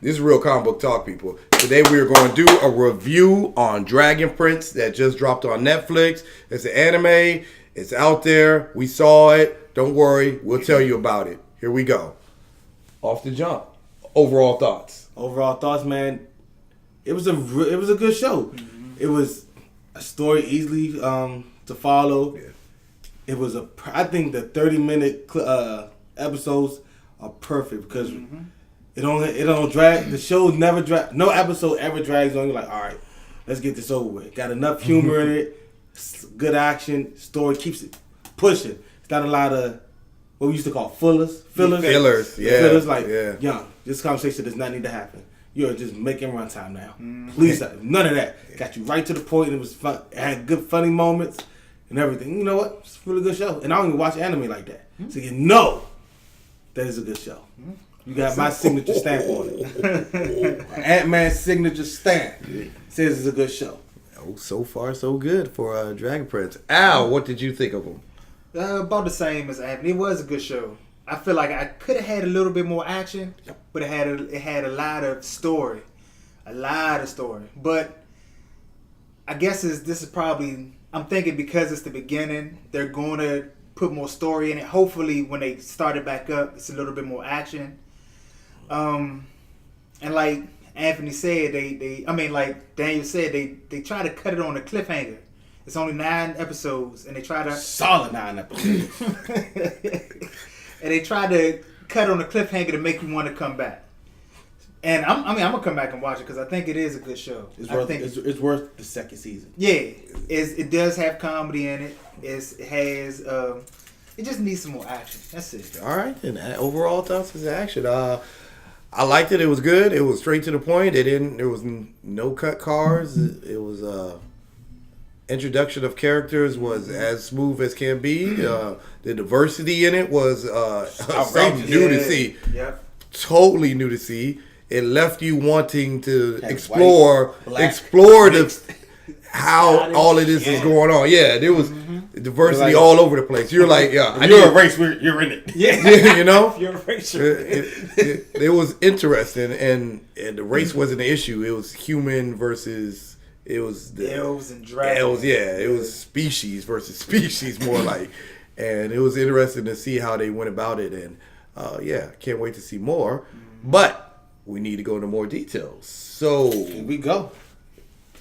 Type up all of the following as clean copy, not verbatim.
This is real comic book talk, people. Today we are going to do a review on Dragon Prince that just dropped on Netflix. It's an anime. It's out there. We saw it. Don't worry. We'll tell you about it. Here we go. Off the jump. Overall thoughts. Overall thoughts, man. It was a good show. Mm-hmm. It was a story easily to follow. Yeah. It was I think the 30-minute episodes are perfect because it don't drag. The show never drag. No episode ever drags on you. Like, all right, let's get this over with. Got enough humor in it. Good action. Story keeps it pushing. It's not a lot of what we used to call fillers. Fillers, like, young. This conversation does not need to happen. You're just making runtime now. Please, none of that. Got you right to the point. It was fun. It had good, funny moments and everything. You know what? It's a really good show. And I don't even watch anime like that. So you know that is a good show. You got my signature stamp on it. Ant-Man's signature stamp says it's a good show. Oh, so far so good for Dragon Prince. Al, what did you think of him? About the same as Anthony. It was a good show. I feel like I could have had a little bit more action, but it had a lot of story. But I guess this is probably, I'm thinking because it's the beginning, they're going to put more story in it. Hopefully when they start it back up, it's a little bit more action. And like Anthony said, like Daniel said, they try to cut it on a cliffhanger. It's only 9 episodes, and they try to solid 9 episodes. And they try to cut on a cliffhanger to make you want to come back. And I'm gonna come back and watch it because I think it is a good show. It's worth the second season. Yeah, it does have comedy in it. It has it just needs some more action. That's it. All right, then overall thoughts is action. I liked it. It was good. It was straight to the point. There was no cut cars. It was introduction of characters was as smooth as can be. The diversity in it was something new to see. Yeah. Totally new to see. It left you wanting to explore how all of this is going on. Yeah, there was diversity all over the place. You're like, you're a race. You're in it. Yeah, you know. You're a race. It was interesting, and the race wasn't an issue. It was human versus. It was the elves and dragons. It was species versus species, more like. And it was interesting to see how they went about it, and can't wait to see more. But we need to go into more details. So here we go.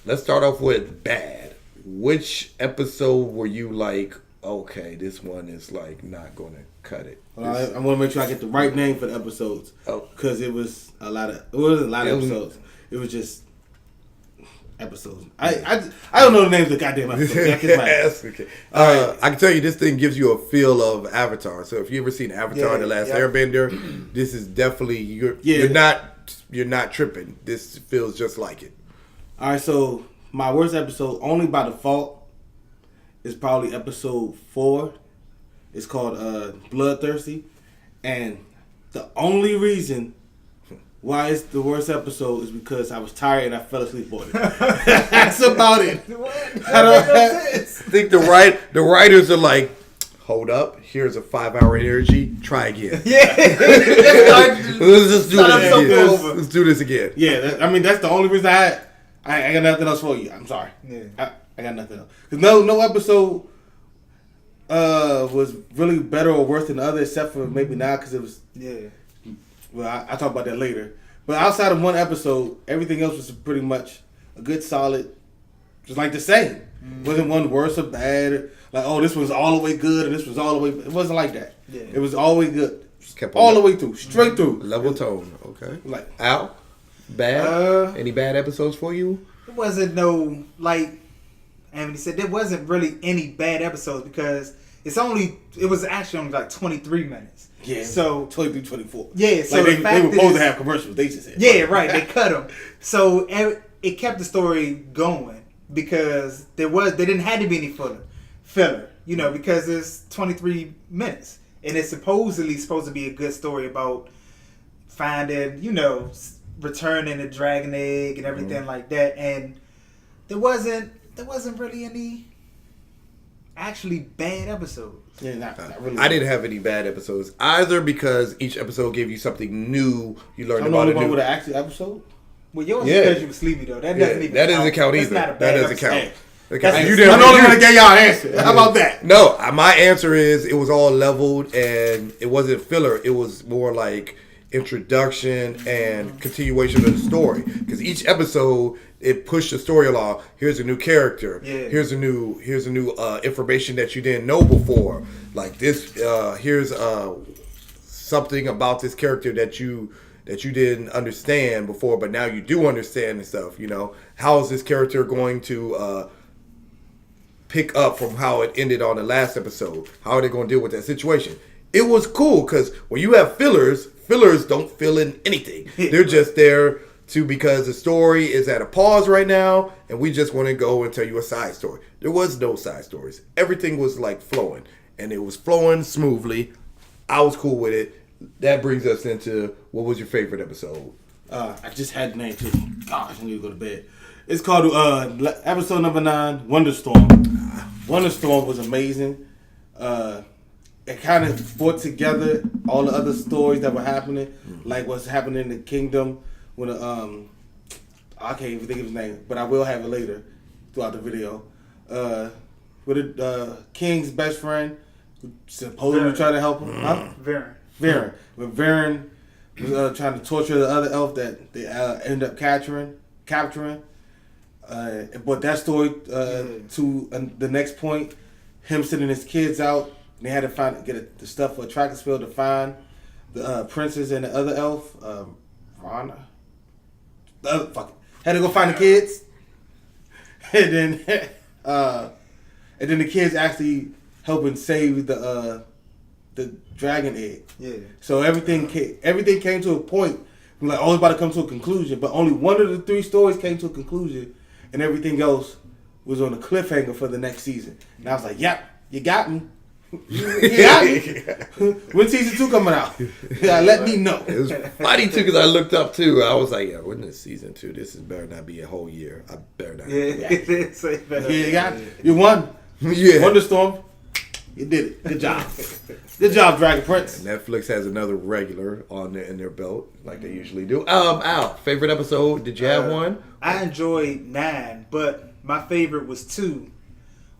Let's start off with bad. Which episode were you like, okay, this one is like not going to cut it? Well, I want to make sure I get the right name for the episodes. Because it wasn't a lot of episodes. It was just episodes. I don't know the names of the goddamn episodes. Okay. I can tell you this thing gives you a feel of Avatar. So if you ever seen Avatar: The Last Airbender, this is definitely you're not tripping. This feels just like it. All right, so my worst episode, only by default, is probably episode 4. It's called Bloodthirsty, and the only reason why it's the worst episode is because I was tired and I fell asleep on it. That's about it. I think the writers are like, hold up, here's a 5-hour energy, try again. Yeah. Let's do this again. Yeah, that's the only reason I got nothing else for you. I'm sorry. Yeah. I got nothing else. Because no episode was really better or worse than the other, except for maybe now because it was... Yeah. Well, I'll talk about that later. But outside of one episode, everything else was pretty much a good, solid, just like the same. Wasn't one worse or bad. Like, oh, this was all the way good and this was all the way... It wasn't like that. Yeah. It was always good. Kept all the way through. Straight through. Level tone. Okay. Like Al? Bad? Any bad episodes for you? It wasn't no, like Anthony said, there wasn't really any bad episodes because it was actually only like 23 minutes. Yeah, so 23, 24. Yeah, so like they were supposed to have commercials. They just had. Yeah, right. They cut them, so it kept the story going because they didn't have to be any filler, because it's 23 minutes and it's supposed to be a good story about finding, returning the dragon egg and everything like that, and there wasn't really any actually bad episodes. Yeah, not really. I didn't have any bad episodes either because each episode gave you something new. You learned I'm the about only it one new. with an actual episode. Well, yours Yeah. is because you were sleepy though. That doesn't even that doesn't count That's either. not a That bad doesn't episode. count. Hey, That that's- counts. You I'm didn't the only you- one that gave y'all an answer. How about that? No, my answer is it was all leveled and it wasn't filler. It was more like introduction and continuation of the story. Because each episode it pushed the story along. Here's a new character. Yeah. Here's a new information that you didn't know before. Like this. Here's something about this character that you didn't understand before, but now you do understand and stuff. You know, how is this character going to pick up from how it ended on the last episode? How are they going to deal with that situation? It was cool because when you have fillers don't fill in anything. They're just there because the story is at a pause right now, and we just want to go and tell you a side story. There was no side stories. Everything was like flowing, and it was flowing smoothly. I was cool with it. That brings us into what was your favorite episode? I just had the name too. Gosh, I need to go to bed. It's called episode number 9, Wonderstorm. Wonderstorm was amazing. It kind of brought together all the other stories that were happening, like what's happening in the kingdom. When I can't even think of his name, but I will have it later throughout the video. With the king's best friend, who supposedly Viren. tried to help him. Huh? Viren. Viren. When Viren was trying to torture the other elf that they ended up capturing. But that story to the next point, him sending his kids out, and they had to get the stuff for Trackensfield to find the princess and the other elf, Rana. Had to go find the kids, and then the kids actually helping save the dragon egg. Yeah. So everything came to a point. I'm like, it's about to come to a conclusion, but only one of the 3 stories came to a conclusion, and everything else was on a cliffhanger for the next season. And I was like, "Yep, you got me. You got me." When season 2 coming out? Yeah, let me know. It was funny too because I looked up too. I was like, "Yeah, when is season 2? This is better not be a whole year. I better not." Yeah. So it better- Yeah, you got me. You won. Yeah. Wonderstorm. You did it. Good job. Good job, Dragon Prince. Netflix has another regular in their belt, like they usually do. Al, favorite episode? Did you have one? I enjoyed 9, but my favorite was 2,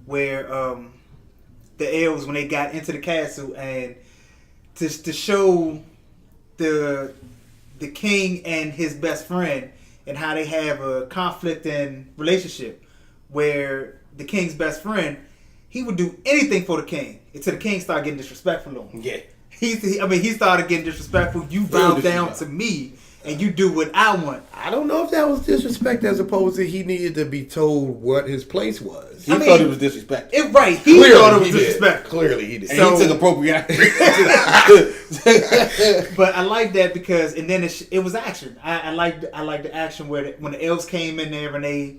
where the elves, when they got into the castle, and to show the king and his best friend and how they have a conflicting relationship, where the king's best friend, he would do anything for the king until the king started getting disrespectful to him. Yeah. He started getting disrespectful. You Real bow down disrespectful. to me, and you do what I want. I don't know if that was disrespect as opposed to he needed to be told what his place was. He I mean, thought it was disrespect. Right, he thought it was disrespectful. Clearly he did. And So- he took appropriate action. But I like that because, and then it was action. I like the action where when the elves came in there and they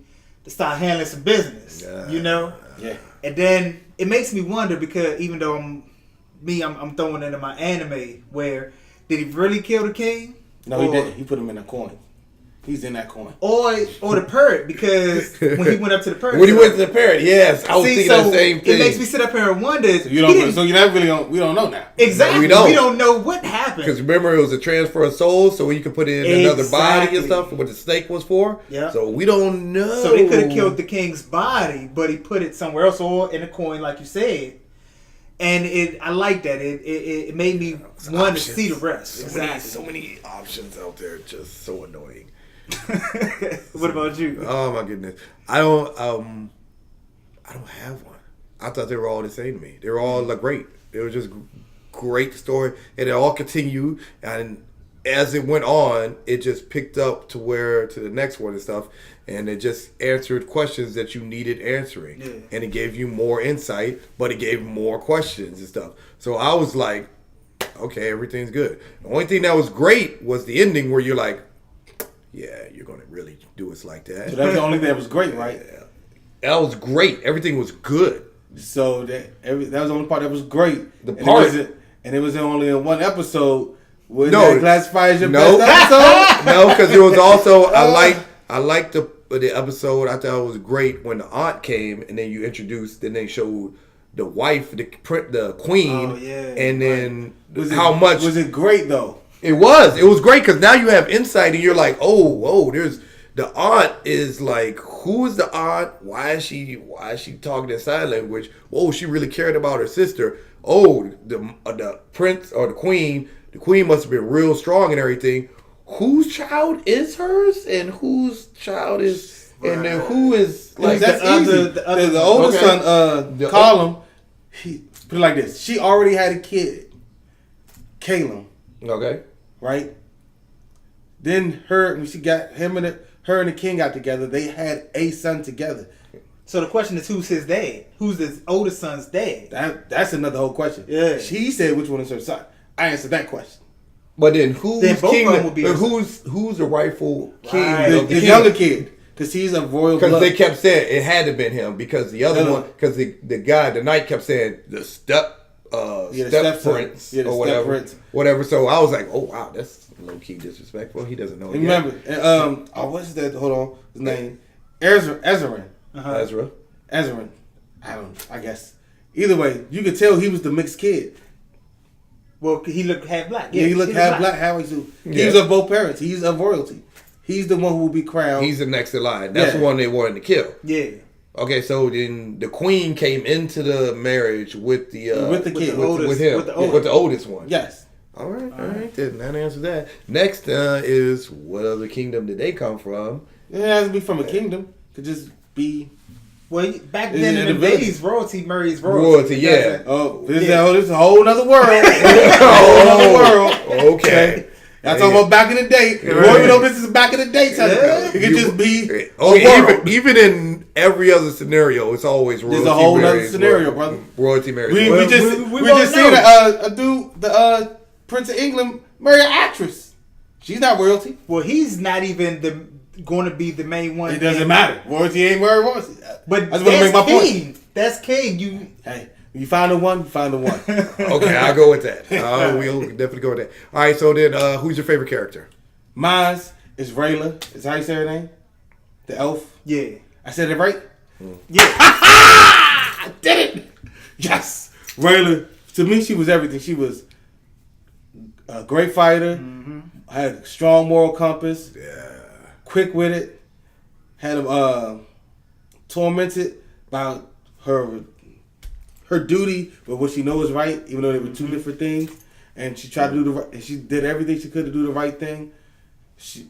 started handling some business, you know. Yeah. And then it makes me wonder because even though I'm throwing into my anime, where did he really kill the king? No, he didn't. He put him in a coin. He's in that coin. Or the parrot, because when he went up to the parrot, When he went to the parrot, yes, I was thinking the same thing. It makes me sit up here and wonder. So you don't. So you not really. We don't know now. Exactly. We don't. We don't know what happened. Because remember, it was a transfer of souls, so you could put it in another body Exactly. and stuff. What the snake was for. Yeah. So we don't know. So they could have killed the king's body, but he put it somewhere else or in a coin, like you said. And I like that. It made me want to see the rest. So many options out there, just so annoying. What about you? Oh my goodness, I don't have one. I thought they were all the same to me. They were all like great. They were just great story, and it all continued. And as it went on, it just picked up to the next one and stuff, and it just answered questions that you needed answering, Yeah. and it gave you more insight, but it gave more questions and stuff. So I was like, okay, everything's good. The only thing that was great was the ending, where you're like, yeah, you're gonna really do us like that. So that was the only thing that was great, right? That was great. Everything was good. So that was the only part that was great. The And part- it was only in one episode. Would No. that classify as your No. best episode? No, because there was also I liked the episode. I thought it was great when the aunt came and then you introduced. Then they showed the wife, the queen, Oh, yeah, and then Was it, how much was it great though? it was great because now you have insight and you're like, oh, there's the aunt is like, who is the aunt? Why is she talking in sign language? Oh, she really cared about her sister. Oh, the prince or the queen must have been real strong and everything. Whose child is hers and whose child is, and then who is like That's easy. The oldest Okay. son, Colum, he put it like this: she already had a kid, Caleb, Okay. right? Then when she got him and her and the king got together, they had a son together. So the question is, who's his dad? Who's the oldest son's dad? That's another whole question. Yeah. She said which one is her son. I answered that question. But then who's Then both king? of them would be Who's the rightful king Right. of The the younger kingdom? kid, because he's a royal Because blood. they kept saying it had to been him because the other No. one, because the guy, the knight kept saying the step the step stepson. prince Yeah, the or step whatever, prince. whatever. So I was like, oh wow, that's low key disrespectful. He doesn't know. And Yet. remember, what's that? Hold on, his name, Ezrin. Ezra. Ezrin. I guess. Either way, you could tell he was the mixed kid. Well, he looked half black. Yeah, he looked half black, half white too. Yeah. He was of both parents. He's of royalty. He's the one who will be crowned. He's the next in line. That's Yeah. the one they wanted to kill. Yeah. Okay, so then the queen came into the marriage with the kid, with him, with the oldest one. Yes. All right. Then that answers that. Next is what other kingdom did they come from? It has to be from a kingdom. Could just be. Well, back Is then it in a the village? days, royalty marries royalty. Royalty, It yeah. doesn't- Oh, this Yeah. is a whole nother world. whole other world. Okay. Y'all talking about back in the day. Boy, you know this is back in the day. Yeah. It could just be Oh, a yeah, world. even in every other scenario, it's always royalty. There's a whole nother marries scenario, royalty. brother. Royalty marries We royalty. just we we both just know. seen a dude, the Prince of England, marry an actress. She's not royalty. Well, he's not even going to be the main one. It doesn't matter. Royalty ain't where royalty. But I just want to make my king. point. That's king. You Hey, you find the one, you find the one. Okay, I'll go with that. We'll definitely go with that. All right, so then who's your favorite character? Mine is Rayla. Is how you say her name? The elf. yeah. I said it right. Yeah. I did it. Yes, Rayla. To me, she was everything. She was a great fighter. Had a strong moral compass. Yeah. Quick with it. Had him tormented by her duty, but what she knows is right, even though they were two different things. And she tried to do the right. And she did everything she could to do the right thing. She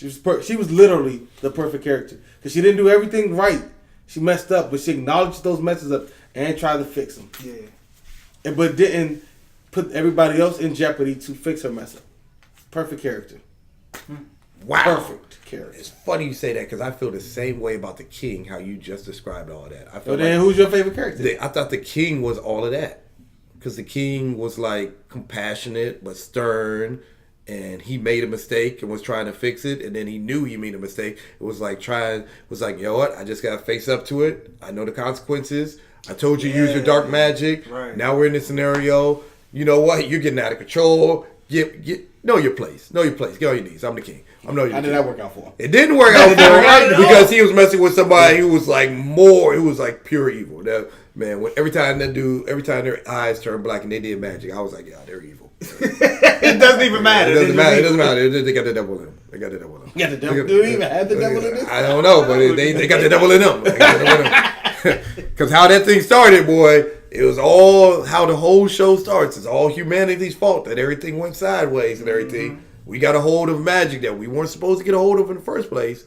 was literally the perfect character because she didn't do everything right. She messed up, but she acknowledged those messes up and tried to fix them. Yeah. But didn't put everybody else in jeopardy to fix her mess up. Perfect character. Wow. Perfect character. It's funny you say that because I feel the same way about the king, how you just described all that. I feel So then, who's your favorite character? I thought the king was all of that. Because the king was like compassionate but stern, and he made a mistake and was trying to fix it, and then he knew he made a mistake. It was like you know what? I just gotta face up to it. I know the consequences. I told you use your dark magic. Right. Now we're in this scenario. You know what? You're getting out of control. Know your place. Know your place. Get on your knees. I'm the king. I'm know your How did that work out for him? It didn't work out for him because he was messing with somebody who was like pure evil. That man, every time their eyes turned black and they did magic, I was like, yeah, they're evil. It doesn't even matter. It doesn't matter. It doesn't matter. They got the devil in them. They got the devil in them. Yeah, the devil. Do he even have the devil in this? I don't know, but they got the devil in them. Because how that thing started, boy, it was all how the whole show starts. It's all humanity's fault that everything went sideways and everything. Mm-hmm. We got a hold of magic that we weren't supposed to get a hold of in the first place.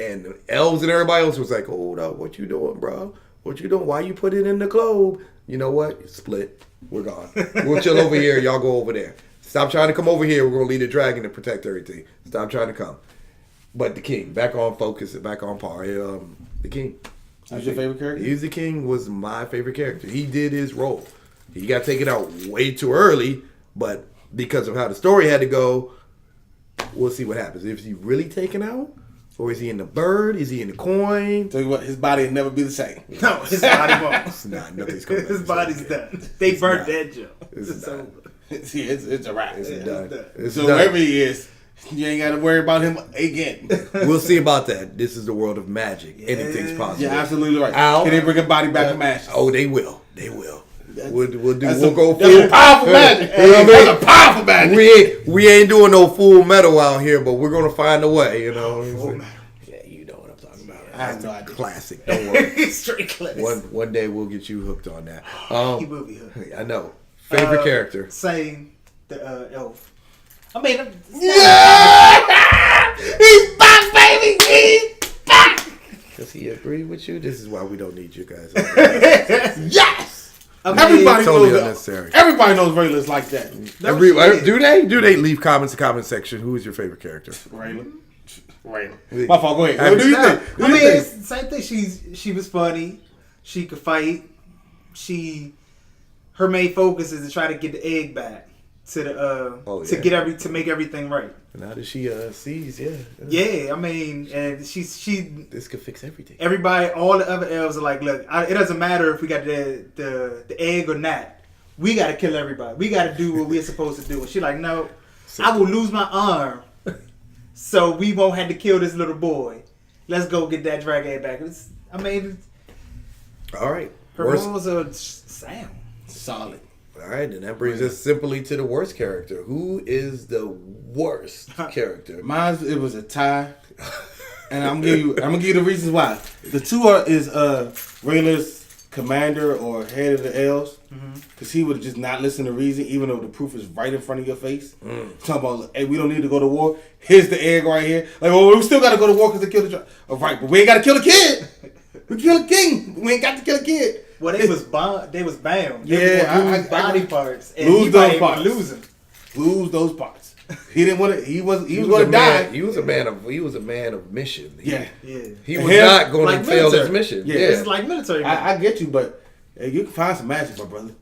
And the elves and everybody else was like, hold up, what you doing, bro? What you doing? Why you put it in the globe? You know what? Split. We're gone. We'll chill over here. Y'all go over there. Stop trying to come over here. We're going to lead a dragon to protect everything. Stop trying to come. But the king, back on focus and back on par. The king. Who's your favorite character? He's the king was my favorite character. He did his role. He got taken out way too early, but because of how the story had to go, we'll see what happens. Is he really taken out? Or is he in the bird? Is he in the coin? Tell you what, his body will never be the same. No, his body won't. It's not. Nothing's coming. His body's done. They burnt that joke. It's not. over. See, it's a wrap. It's done. It's So done. wherever he is, You ain't got to worry about him again. We'll see about that. This is the world of magic. Anything's possible. You're absolutely right. Al, Can they bring a body back from ashes? Oh, they will. They will. We'll That's go that's full a powerful magic. You know what I mean? That's a powerful magic. We ain't doing no full metal out here, but we're gonna find a way. You know. Full metal. Yeah, you know what I'm talking about. I have no idea. Classic. Don't worry. Straight class. One day we'll get you hooked on that. He will be hooked. I know. Favorite character. Same. The elf. I mean, Yeah! He's back, baby! He's back! Does he agree with you? This is why we don't need you guys. Yes! I mean, Everybody totally knows unnecessary. Everybody knows Rayla's like that. Do they? Do they leave comments in the comment section? Who is your favorite character? Rayla. My fault. Go ahead. What do you nah, think? I mean, it's the same thing. She was funny. She could fight. Her main focus is to try to get the egg back to the to make everything right. Now that she sees, Yeah, I mean, and she this could fix everything. everybody, all the other elves are like, look, it doesn't matter if we got the egg or not. We got to kill everybody. We got to do what we're supposed to do. And she like, no, I will lose my arm, so we won't have to kill this little boy. Let's go get that dragon egg back. All right. Her rules are sound. Solid. All right, and that brings us simply to the worst character. Who is the worst character? Mine, it was a tie, and I'm gonna give you the reasons why. The two is Rayla's commander or head of the elves, because he would just not listen to reason, even though the proof is right in front of your face. Talking about, hey, we don't need to go to war. Here's the egg right here. Like, well, we still got to go to war because they killed the dragon. All right, but we ain't got to kill the kid. We kill the king. We ain't got to kill the kid. Well, they was bound. They was bound. Yeah, lose body parts. And lose he those might parts. lose them. Lose those parts. He didn't want to. He was going to die. He was a man of mission. Yeah. He was not going Like to fail military. his mission. Yeah. It's like military. I get you, but hey, you can find some magic, my brother.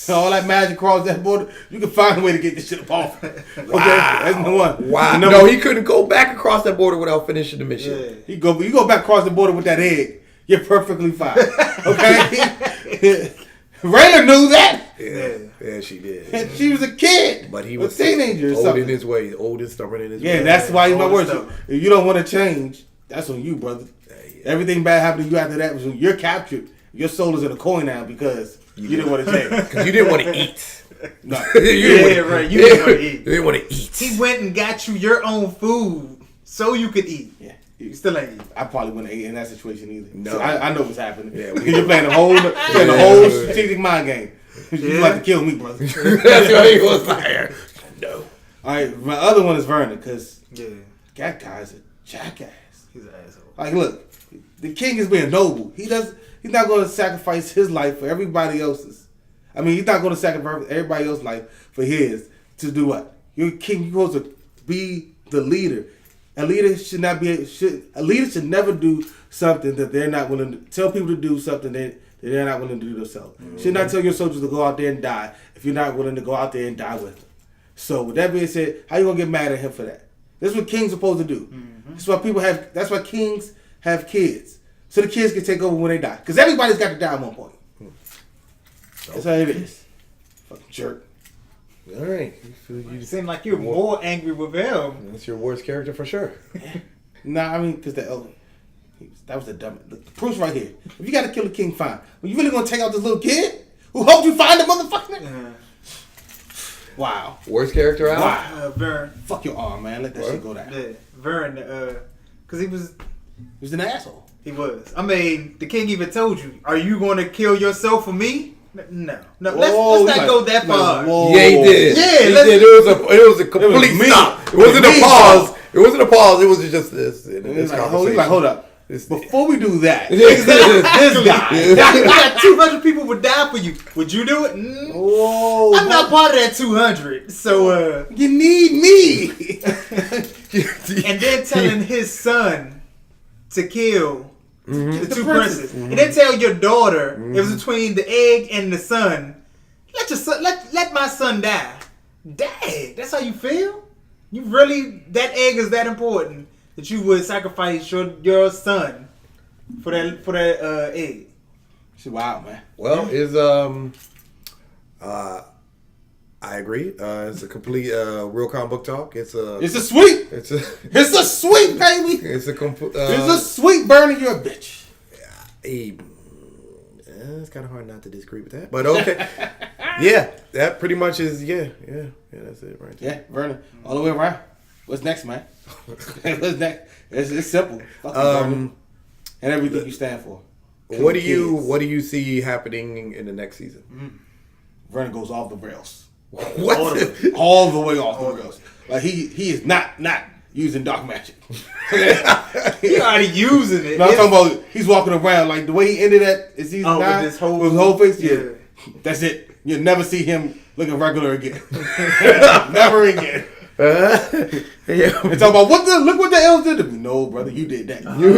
All that magic across that border, you can find a way to get this shit up off. Okay, that's the one. Wow. And No, he couldn't go back across that border without finishing the mission. Yeah. You go back across the border with that egg. You're perfectly fine. Okay. Rayla knew that. Yeah, she did. And she was a kid. But he was a teenager or old something. in his way, old and stubborn in his way. Yeah, that's why he's my All words. the stuff. If you don't want to change, that's on you, brother. Everything bad happened to you after that was when you're captured. Your soul is in a coin now because you didn't want to change. Because you didn't want to eat. No. right. You didn't want to eat. You didn't want to eat. He went and got you your own food so you could eat. Yeah. You still ain't eat. I probably wouldn't eat in that situation either. No. So I know what's happening. Yeah, Because you're playing the whole strategic mind game. You like to kill me, brother. That's what he was like. No. All right, my other one is Vernon because Yeah. that guy's a jackass. He's an asshole. Like, look, the king is being noble. He's not going to sacrifice his life for everybody else's. I mean, he's not going to sacrifice everybody else's life for his to do what? You're a king. You're supposed to be the leader. A leader should should never do something that they're not willing to tell people to do something that they're not willing to do themselves. Should not tell your soldiers to go out there and die if you're not willing to go out there and die with them. So with that being said, how you gonna get mad at him for that? That's what kings are supposed to do. That's why that's why kings have kids. So the kids can take over when they die. Because everybody's got to die at one point. That's how it is. Fucking jerk. All right. You seem like you're more angry with him. That's your worst character for sure. Nah, I mean, because that was the dumb. The proof's right here. If you got to kill the king, fine. But you really gonna take out this little kid who hoped you find the motherfucker? Wow. Worst character out? Wow. Vern. Fuck your arm, man. Let that shit go down. Yeah. Vern. Because he was. He was an asshole. He was. I mean, the king even told you, "Are you going to kill yourself for me?" No. Whoa, let's not go that far. whoa. Yeah, he did. Yeah, he let's- did. It was a complete me. stop. It It was wasn't a me. pause. It wasn't a pause. It was just this. He's like, hold up. This- Before we do that, This guy. You got 200 people would die for you. Would you do it? Whoa. I'm not part of that 200. So, You need me. and then telling his son to kill the two princes. princes. And then tell your daughter it was between the egg and the son. Let your son, let my son die. Dang, that's how you feel? You really, that egg is that important that you would sacrifice your son for that egg? She's wild, man. Well, is I agree. It's a complete real comic book talk. It's a sweep. it's a It's a sweep, baby. it's a complete. It's a sweep, Bernie. You're a bitch. It's kind of hard not to disagree with that, but okay. Yeah, that pretty much is that's it right there. Yeah, Vernon. All the way around. What's next, man? What's next? It's simple. Fuck you, Vernon. And everything you stand for. What do you see happening in the next season? Vernon goes off the rails. What? All the way off the rails. Like he is not using dark magic. He already using it. No, I'm talking about he's walking around like the way he ended at season 9 with with his whole face. Yeah. That's it. You'll never see him looking regular again. Never again. Yeah. And talk about look what the elves did to me. No, brother, you did that. You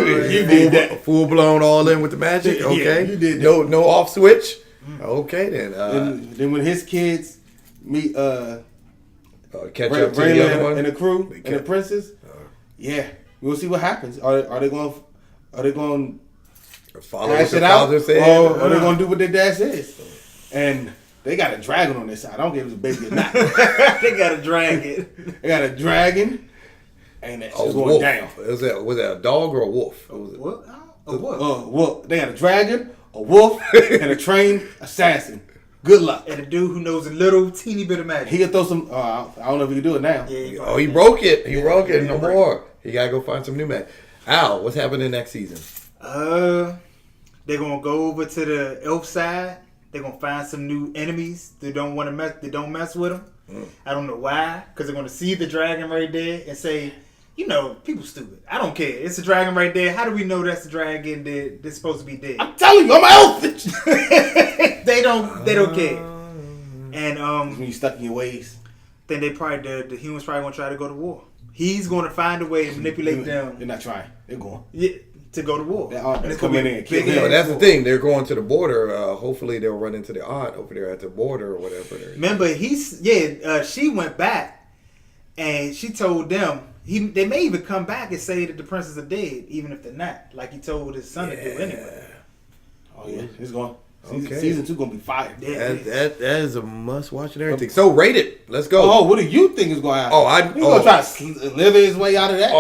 did that. Full blown all in with the magic. Yeah, Okay, you did that. No off switch. Okay then. Then when his kids meet Catch up to the other Raylan one and the crew and the princess, yeah, we'll see what happens. Are they going Follow what hash the it out, father said. or are they going to do what their dad says? And they got a dragon on their side. I don't care if it's a baby or not. They got a dragon. They got a dragon, and that shit's going wolf. down. Was that a dog or a wolf? What was it? What? What? Wolf. They got a dragon, a wolf, and a trained assassin. Good luck. And a dude who knows a little teeny bit of magic. He can throw some. I don't know if he can do it now. Yeah, He broke it. He broke it. No more. He gotta go find some new magic. Al, what's happening next season? They're gonna go over to the elf side. They're gonna find some new enemies. They don't want to mess. They don't mess with them. I don't know why. Because they're gonna see the dragon right there and say, people stupid. I don't care. It's a dragon right there. How do we know that's the dragon that they're supposed to be dead? I'm telling you, I'm an elf. They don't care. And When you stuck in your ways, then they probably the humans probably gonna try to go to war. He's gonna find a way to manipulate them. They're not trying. They're going. Yeah, to go to war. That aunt And that's it's gonna coming be in, kill big him. ass But that's the war. thing. They're going to the border. Hopefully, they'll run into the aunt over there at the border or whatever. Remember, she went back and she told them they may even come back and say that the princes are dead, even if they're not. Like he told his son to do anyway. Oh yeah, it's going. Okay. Season 2 gonna be fire. Yeah. That is a must watch and everything. So rate it. Let's go. Oh, what do you think is going to happen? He's gonna try to live his way out of that.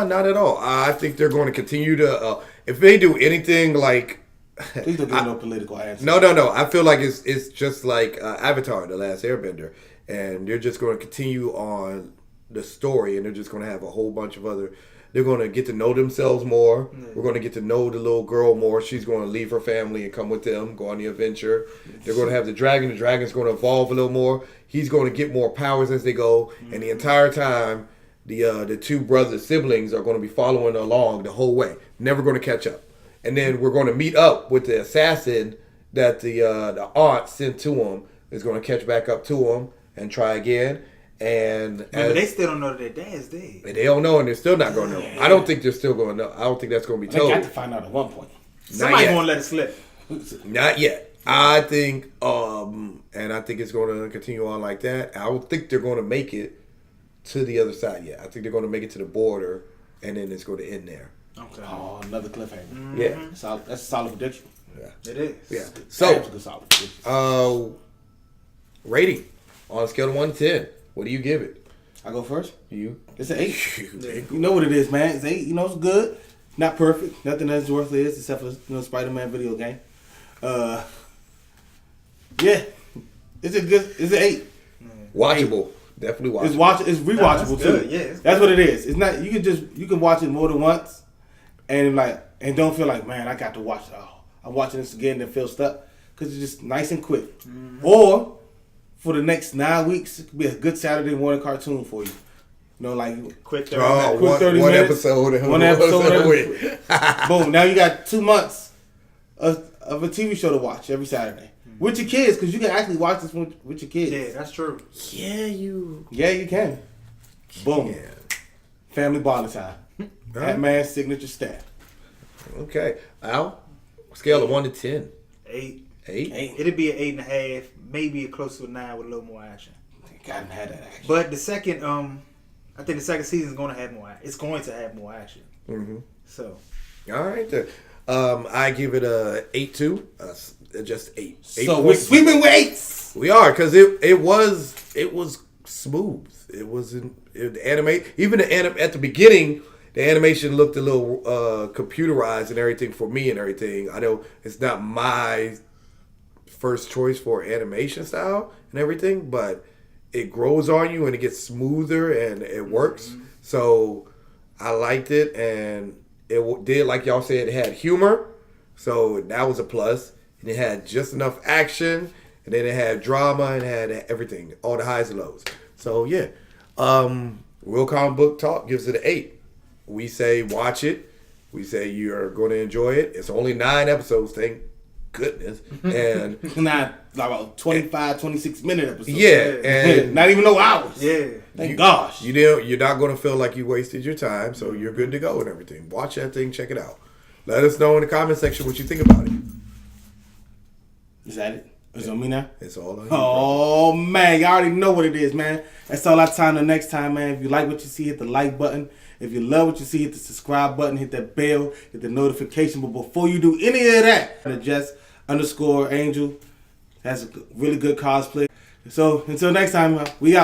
Not at all. I think they're going to continue to. If they do anything like, Please don't give no political answer. no. I feel like it's just like Avatar, The Last Airbender, and they're just going to continue on the story, and they're just going to have a whole bunch of other. They're going to get to know themselves more. We're going to get to know the little girl more. She's going to leave her family and come with them, go on the adventure. They're going to have the dragon. The dragon's going to evolve a little more. He's going to get more powers as they go. And the entire time, the two brothers, siblings, are going to be following along the whole way. Never going to catch up. And then we're going to meet up with the assassin that the aunt sent to him. Is going to catch back up to him and try again. And Remember, they still don't know that their dad's dead. they don't know, and they're still not going to know. I don't think they're still going to know. I don't think that's going to be They told. got to find out at one point. Somebody yet. gonna let it slip. Not yet. I think, and I think it's going to continue on like that. I don't think they're going to make it to the other side yet. I think they're going to make it to the border, and then it's going to end there. Okay. Oh, another cliffhanger. Yeah, That's a solid prediction. It is. yeah. That's So, a solid prediction. rating on a scale of 1 to 10. What do you give it? I go first. You? It's an 8. You know what it is, man. It's 8. It's good. Not perfect. Nothing that's worthless except for Spider-Man video game. Yeah. It's an 8. Watchable. Definitely watchable. It's rewatchable that's too. good. Yeah, it's That's what it is. It's not you can watch it more than once and don't feel like, man, I got to watch it. Oh, I'm watching this again and feel stuck because it's just nice and quick. Or for the next 9 weeks, it could be a good Saturday morning cartoon for you. You know, like Quick 30 Oh, minutes. quick 30 one minutes. episode. One episode. Boom. Now you got 2 months of a TV show to watch every Saturday with your kids, because you can actually watch this with your kids. Yeah, that's true. Yeah, you. Yeah, you can. Boom. Yeah. Family bonding time. That man's signature staff. Okay. Al, scale of 1 to 10. 8. 8? It'd be an 8.5, maybe close to a 9 with a little more action. Gotta have that action. But the second, I think the second season is going to have more. It's going to have more action. Mm-hmm. So All right. Then. I give it a 8.2. Just 8. So we're sweeping with 8s. We are, because it was smooth. It wasn't animate. Even at the beginning, the animation looked a little computerized and everything for me and everything. I know it's not my first choice for animation style and everything, but it grows on you and it gets smoother and it works. Mm-hmm. So I liked it, and it did, like y'all said, it had humor. So that was a plus. And it had just enough action, and then it had drama, and it had everything, all the highs and lows. So yeah, Real Comic Book Talk gives it an 8. We say watch it. We say you're going to enjoy it. It's only 9 episodes, thank goodness. And not like about 25, 26-minute episodes. Yeah, and not even no hours. Yeah. Thank gosh. You're not going to feel like you wasted your time, so you're good to go and everything. Watch that thing, check it out. Let us know in the comment section what you think about it. Is that it? It's on me now? It's all on you. Oh, man. Y'all already know what it is, man. That's all our time. The next time, man. If you like what you see, hit the like button. If you love what you see, hit the subscribe button. Hit that bell. Hit the notification. But before you do any of that, Jess_Angel has a really good cosplay. So until next time, we out.